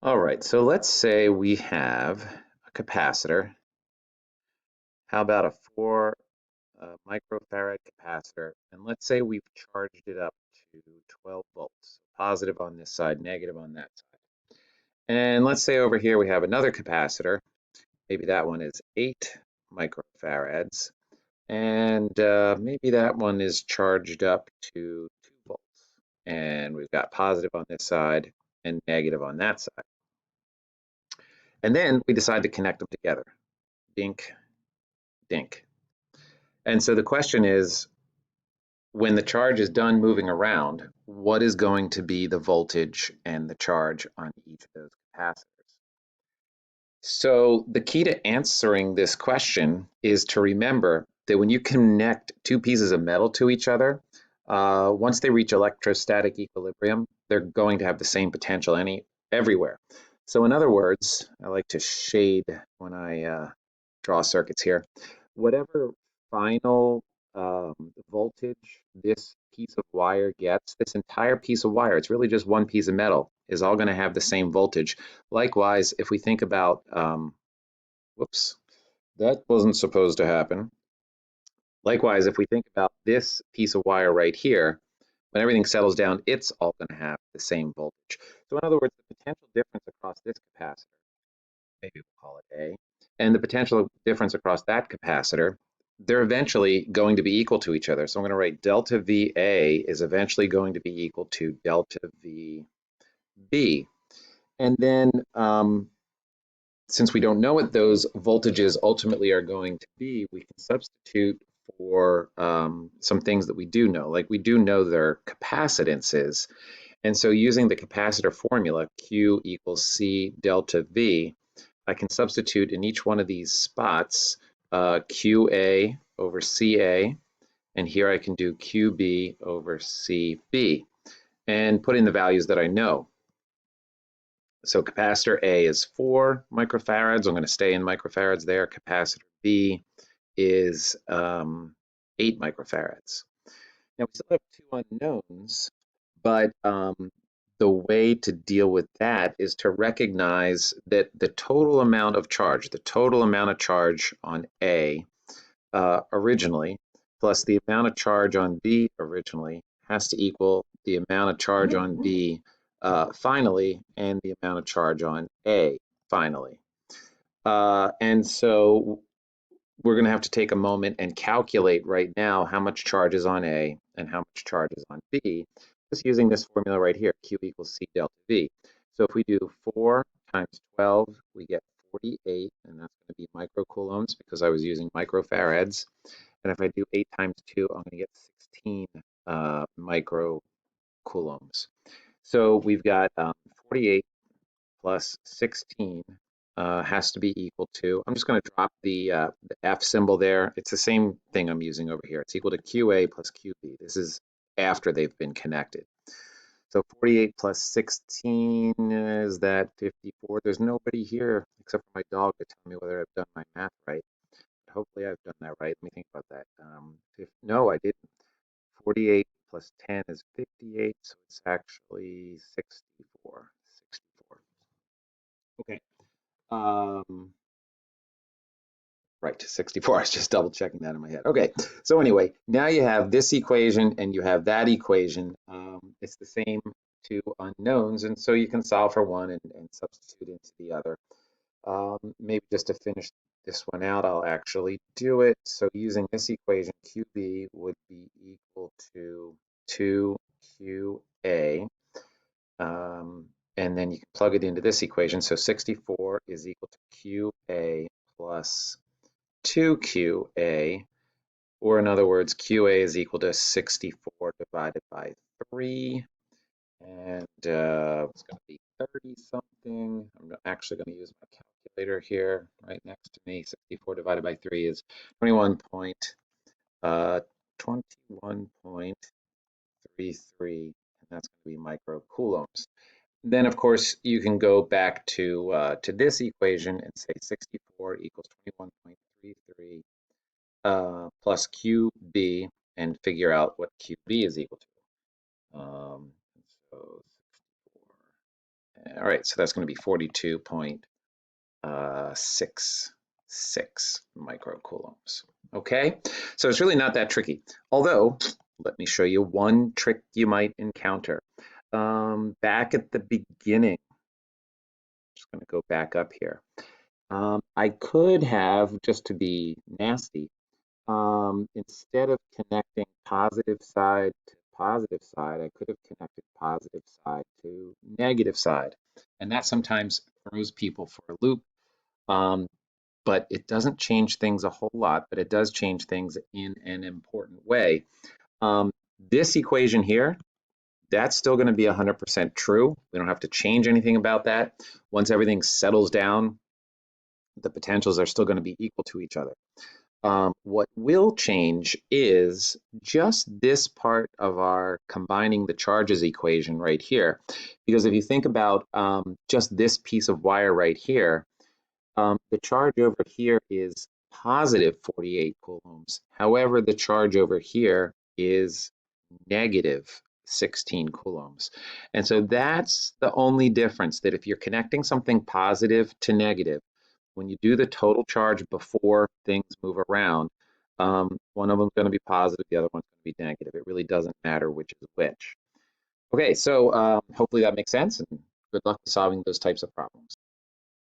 All right, so let's say we have a capacitor. How about a 4 microfarad capacitor? And let's say we've charged it up to 12 volts, positive on this side, negative on that side. And let's say over here we have another capacitor. Maybe that one is 8 microfarads. And maybe that one is charged up to 2 volts. And we've got positive on this side and negative on that side. And then we decide to connect them together. Dink, dink. And so the question is, when the charge is done moving around, what is going to be the voltage and the charge on each of those capacitors? So the key to answering this question is to remember that when you connect two pieces of metal to each other, once they reach electrostatic equilibrium, they're going to have the same potential everywhere. So in other words, I like to shade when I draw circuits here. Whatever final voltage this piece of wire gets, this entire piece of wire, it's really just one piece of metal, is all going to have the same voltage. Likewise, if we think about, whoops, that wasn't supposed to happen. Likewise, if we think about this piece of wire right here, when everything settles down, it's all going to have the same voltage. So in other words, the potential difference across this capacitor, maybe we'll call it A, and the potential difference across that capacitor, they're eventually going to be equal to each other. So I'm going to write delta VA is eventually going to be equal to delta VB. And then since we don't know what those voltages ultimately are going to be, we can substitute for some things that we do know. Like we do know their capacitances. And so using the capacitor formula, Q equals C delta V, I can substitute in each one of these spots QA over CA, and here I can do QB over CB, and put in the values that I know. So capacitor A is 4 microfarads. I'm going to stay in microfarads there. Capacitor B is 8 microfarads. Now we still have two unknowns, but the way to deal with that is to recognize that the total amount of charge on A originally, plus the amount of charge on B originally, has to equal the amount of charge on B finally, and the amount of charge on A finally. And so we're going to have to take a moment and calculate right now how much charge is on A and how much charge is on B, just using this formula right here, Q equals C delta V. So if we do 4 times 12, we get 48, and that's going to be microcoulombs because I was using microfarads. And if I do 8 times 2, I'm going to get 16 microcoulombs. So we've got 48 plus 16 has to be equal to, I'm just going to drop the F symbol there. It's the same thing I'm using over here. It's equal to QA plus QB. This is after they've been connected. So 48 plus 16, is that 54? There's nobody here except for my dog to tell me whether I've done my math right. But hopefully I've done that right. Let me think about that. No, I didn't. 48 plus 10 is 58, so it's actually 64. 64. Okay. Right, 64. I was just double checking that in my head. Okay, so anyway, now you have this equation and you have that equation. It's the same two unknowns, and so you can solve for one and substitute into the other. Maybe just to finish this one out, I'll actually do it. So using this equation, QB would be equal to 2QA. And then you can plug it into this equation. So 64 is equal to QA plus 2QA, or in other words, QA is equal to 64 divided by 3, and it's going to be 30 something. I'm actually going to use my calculator here right next to me. 64 divided by 3 is 21.33, and that's going to be microcoulombs. Then, of course, you can go back to this equation and say 64 equals 21.33 plus QB, and figure out what QB is equal to. So 64 All right, so that's going to be 42.66 microcoulombs. Okay, so it's really not that tricky. Although, let me show you one trick you might encounter. Back at the beginning, just going to go back up here. I could have, just to be nasty, instead of connecting positive side to positive side, I could have connected positive side to negative side. And that sometimes throws people for a loop, um, but it doesn't change things a whole lot, but it does change things in an important way. This equation here, that's still going to be 100% true. We don't have to change anything about that. Once everything settles down, the potentials are still going to be equal to each other. What will change is just this part of our combining the charges equation right here. Because if you think about just this piece of wire right here, the charge over here is positive 48 coulombs. However, the charge over here is negative 16 coulombs. And so that's the only difference, that if you're connecting something positive to negative, when you do the total charge before things move around, one of them is going to be positive, the other one's going to be negative. It really doesn't matter which is which. Okay, so hopefully that makes sense, and good luck with solving those types of problems.